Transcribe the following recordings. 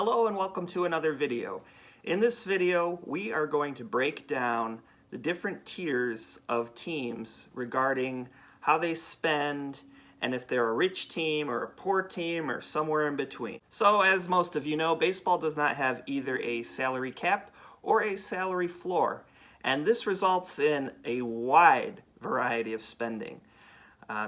Hello and welcome to another video. In this video, we are going to break down the different tiers of teams regarding how they spend and if they're a rich team or a poor team or somewhere in between. So as most of you know, baseball does not have either a salary cap or a salary floor, and this results in a wide variety of spending.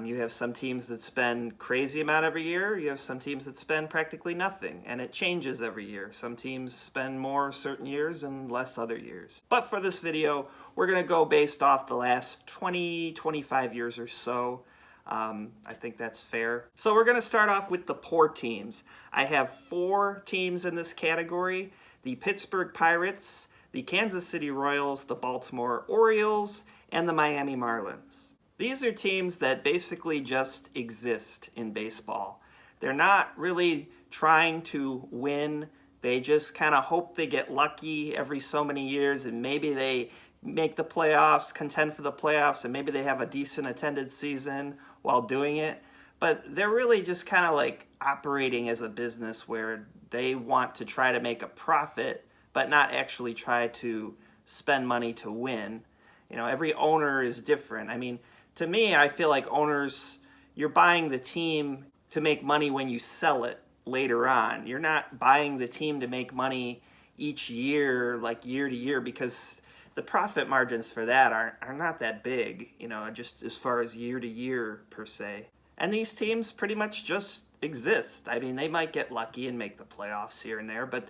You have some teams that spend crazy amount every year. You have some teams that spend practically nothing, and it changes every year. Some teams spend more certain years and less other years. But for this video, we're going to go based off the last 25 years or so. I think that's fair. So we're going to start off with the poor teams. I have 4 teams in this category: the Pittsburgh Pirates, the Kansas City Royals, the Baltimore Orioles, and the Miami Marlins. These are teams that basically just exist in baseball. They're not really trying to win. They just kind of hope they get lucky every so many years, and maybe they make the playoffs, contend for the playoffs, and maybe they have a decent attended season while doing it. But they're really just kind of like operating as a business where they want to try to make a profit, but not actually try to spend money to win. You know, every owner is different. I mean, to me, I feel like owners, you're buying the team to make money when you sell it later on. You're not buying the team to make money each year, like year to year, because the profit margins for that are not that big, you know, just as far as year to year per se. And these teams pretty much just exist. I mean, they might get lucky and make the playoffs here and there, but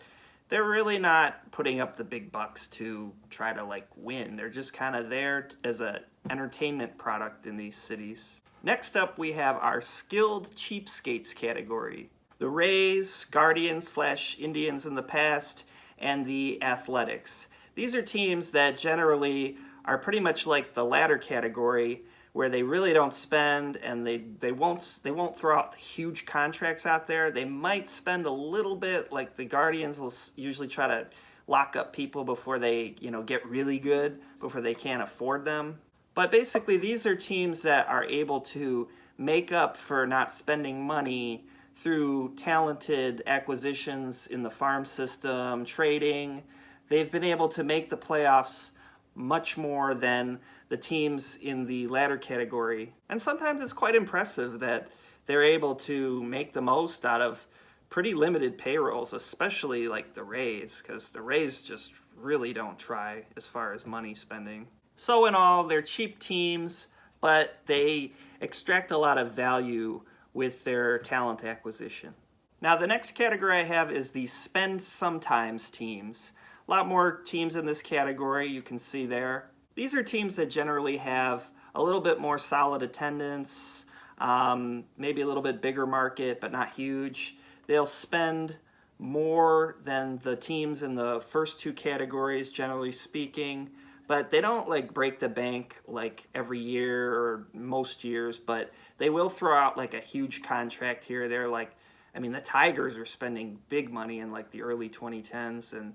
they're really not putting up the big bucks to try to like win. They're just kind of there as an entertainment product in these cities. Next up, we have our skilled cheapskates category. The Rays, Guardians / Indians in the past, and the Athletics. These are teams that generally are pretty much like the latter category, where they really don't spend, and they won't throw out huge contracts out there. They might spend a little bit, like the Guardians will usually try to lock up people before they, get really good, before they can't afford them. But basically, these are teams that are able to make up for not spending money through talented acquisitions in the farm system, trading. They've been able to make the playoffs much more than the teams in the latter category. And sometimes it's quite impressive that they're able to make the most out of pretty limited payrolls, especially like the Rays, because the Rays just really don't try as far as money spending. So in all, they're cheap teams, but they extract a lot of value with their talent acquisition. Now the next category I have is the spend sometimes teams. A lot more teams in this category, you can see there. These are teams that generally have a little bit more solid attendance, maybe a little bit bigger market, but not huge. They'll spend more than the teams in the first 2 categories, generally speaking, but they don't like break the bank like every year or most years, but they will throw out like a huge contract here or there. Like, I mean, the Tigers are spending big money in like the early 2010s, and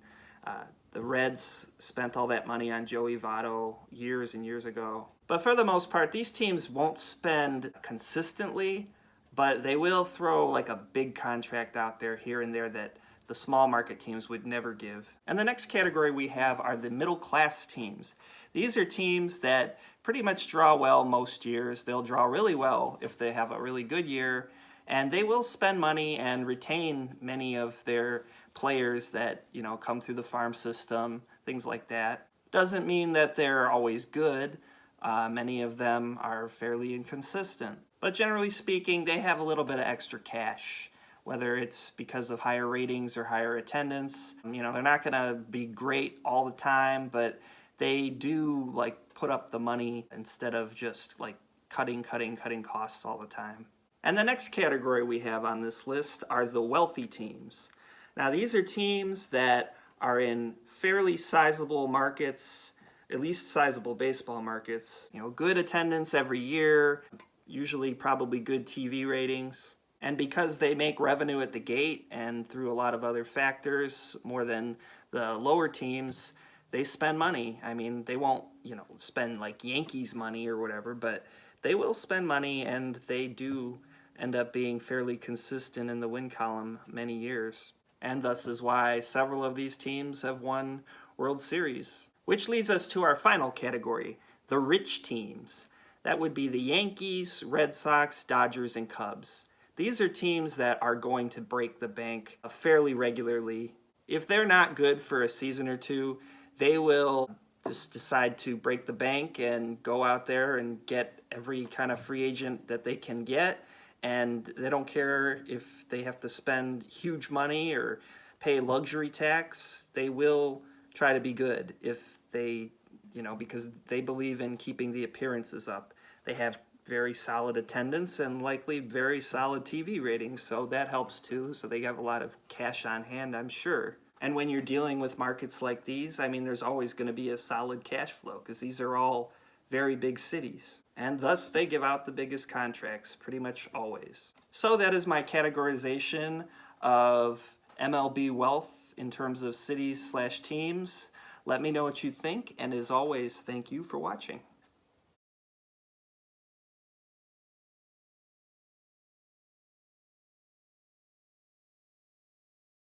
the Reds spent all that money on Joey Votto years and years ago. But for the most part, these teams won't spend consistently, but they will throw like a big contract out there here and there that the small market teams would never give. And the next category we have are the middle class teams. These are teams that pretty much draw well most years. They'll draw really well if they have a really good year, and they will spend money and retain many of their players that, come through the farm system, things like that. Doesn't mean that they're always good. Many of them are fairly inconsistent. But generally speaking, they have a little bit of extra cash, whether it's because of higher ratings or higher attendance. They're not going to be great all the time, but they do like put up the money instead of just like cutting costs all the time. And the next category we have on this list are the wealthy teams. Now these are teams that are in fairly sizable markets, at least sizable baseball markets. Good attendance every year, usually probably good TV ratings. And because they make revenue at the gate and through a lot of other factors more than the lower teams, they spend money. I mean, they won't, spend like Yankees money or whatever, but they will spend money, and they do end up being fairly consistent in the win column many years. and thus is why several of these teams have won World Series. Which leads us to our final category, the rich teams. That would be the Yankees, Red Sox, Dodgers, and Cubs. These are teams that are going to break the bank fairly regularly. If they're not good for a season or two, they will just decide to break the bank and go out there and get every kind of free agent that they can get. And they don't care if they have to spend huge money or pay luxury tax. They will try to be good if they, because they believe in keeping the appearances up. They have very solid attendance and likely very solid TV ratings, so that helps too. So they have a lot of cash on hand, I'm sure. And when you're dealing with markets like these, there's always going to be a solid cash flow because these are all very big cities. And thus they give out the biggest contracts pretty much always. So that is my categorization of MLB wealth in terms of cities/teams. Let me know what you think, and as always, thank you for watching.